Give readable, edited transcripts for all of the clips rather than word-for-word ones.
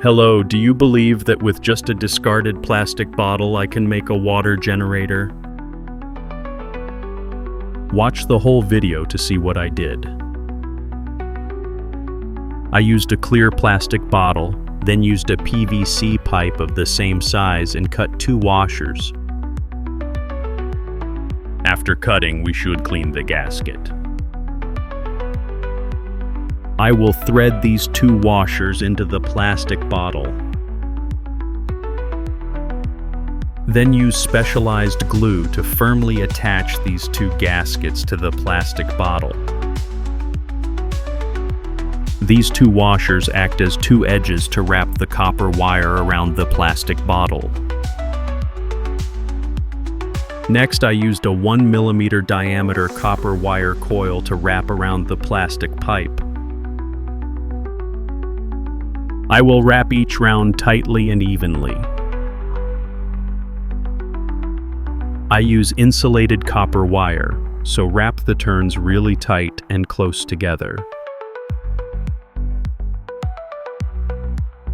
Hello, do you believe that with just a discarded plastic bottle I can make a water generator? Watch the whole video to see what I did. I used a clear plastic bottle, then used a PVC pipe of the same size and cut 2 washers. After cutting, we should clean the gasket. I will thread these 2 washers into the plastic bottle. Then use specialized glue to firmly attach these 2 gaskets to the plastic bottle. These 2 washers act as 2 edges to wrap the copper wire around the plastic bottle. Next, I used a 1 mm diameter copper wire coil to wrap around the plastic pipe. I will wrap each round tightly and evenly. I use insulated copper wire, so wrap the turns really tight and close together.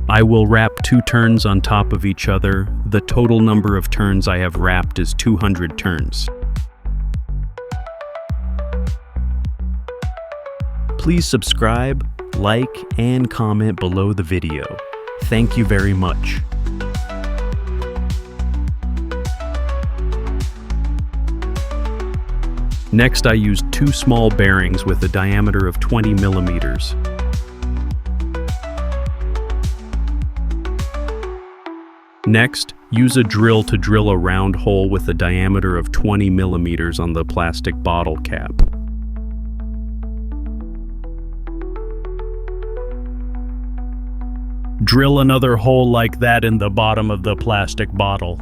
I will wrap 2 turns on top of each other. The total number of turns I have wrapped is 200 turns. Please subscribe, like, and comment below the video. Thank you very much. Next, I used 2 small bearings with a diameter of 20 millimeters. Next, use a drill to drill a round hole with a diameter of 20 millimeters on the plastic bottle cap. Drill another hole like that in the bottom of the plastic bottle.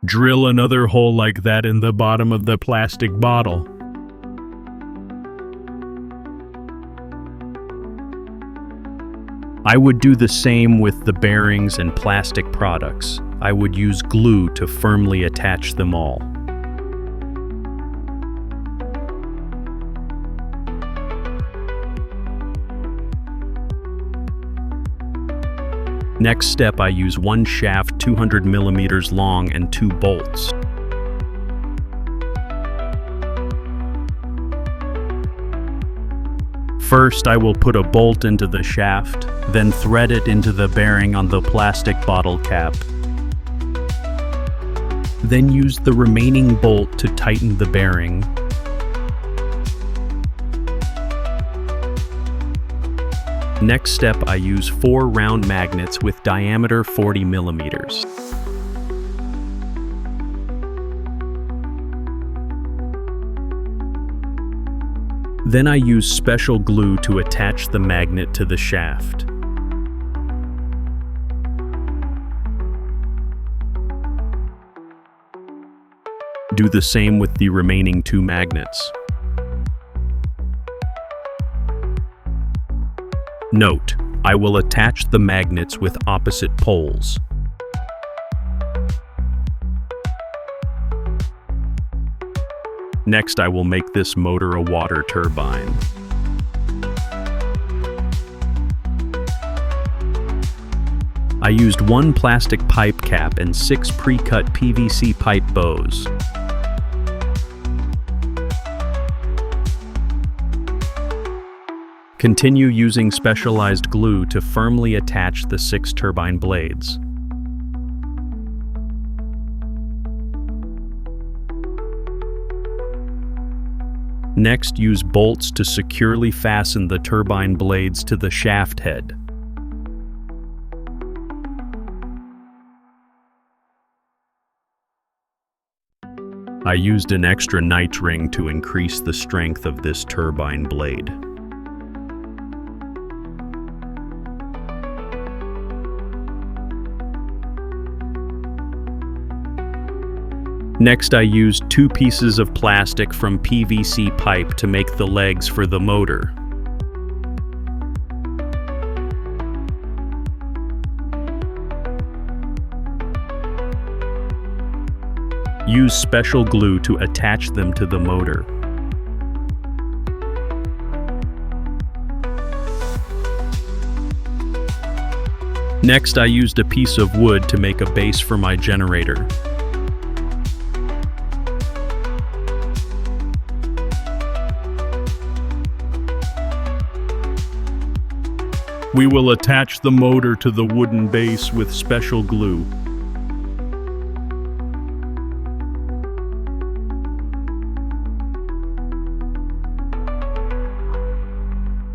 Drill another hole like that in the bottom of the plastic bottle. I would do the same with the bearings and plastic products. I would use glue to firmly attach them all. Next step, I use 1 shaft 200 millimeters long and 2 bolts. First, I will put a bolt into the shaft, then thread it into the bearing on the plastic bottle cap. Then use the remaining bolt to tighten the bearing. Next step, I use 4 round magnets with diameter 40 millimeters. Then I use special glue to attach the magnet to the shaft. Do the same with the remaining 2 magnets. Note, I will attach the magnets with opposite poles. Next, I will make this motor a water turbine. I used 1 plastic pipe cap and 6 pre-cut PVC pipe bows. Continue using specialized glue to firmly attach the 6 turbine blades. Next, use bolts to securely fasten the turbine blades to the shaft head. I used an extra night ring to increase the strength of this turbine blade. Next, I used 2 pieces of plastic from PVC pipe to make the legs for the motor. Use special glue to attach them to the motor. Next, I used a piece of wood to make a base for my generator. We will attach the motor to the wooden base with special glue.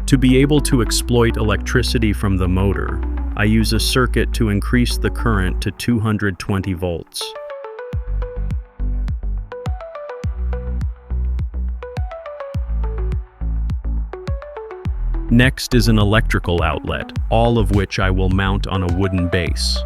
To be able to exploit electricity from the motor, I use a circuit to increase the current to 220 volts. Next is an electrical outlet, all of which I will mount on a wooden base.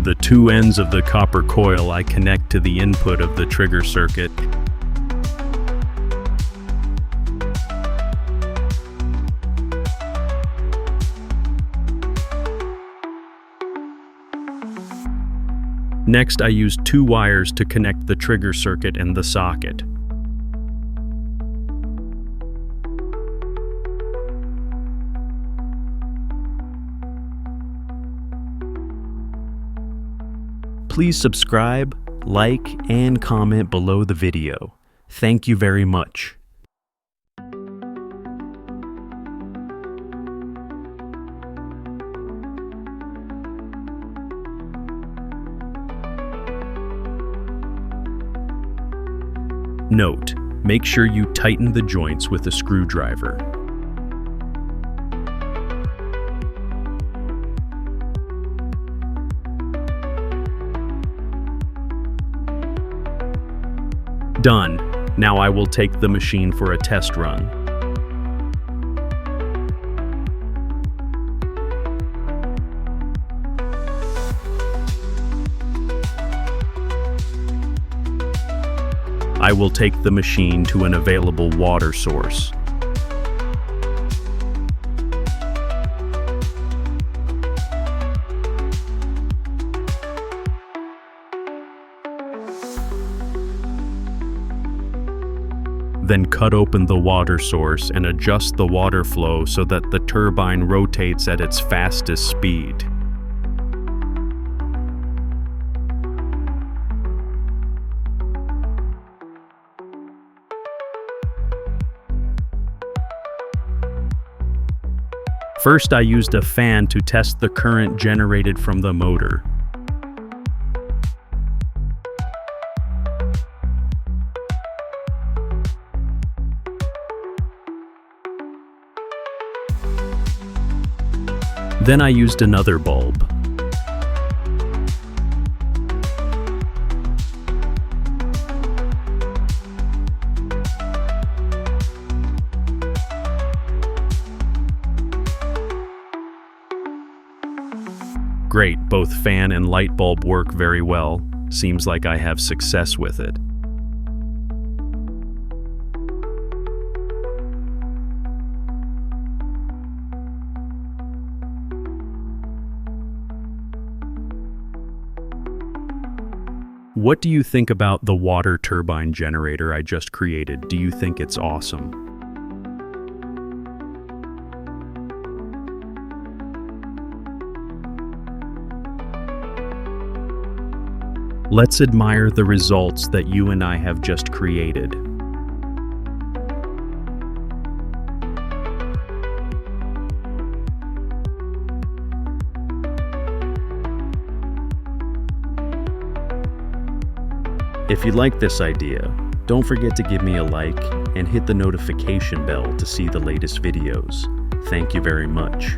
The two ends of the copper coil I connect to the input of the trigger circuit. Next, I use two wires to connect the trigger circuit and the socket. Please subscribe, like, and comment below the video. Thank you very much. Note: make sure you tighten the joints with a screwdriver. Done. Now I will take the machine for a test run. I will take the machine to an available water source. Then cut open the water source and adjust the water flow so that the turbine rotates at its fastest speed. First, I used a fan to test the current generated from the motor. Then I used another bulb. Great, both fan and light bulb work very well. Seems like I have success with it. What do you think about the water turbine generator I just created? Do you think it's awesome? Let's admire the results that you and I have just created. If you like this idea, don't forget to give me a like and hit the notification bell to see the latest videos. Thank you very much.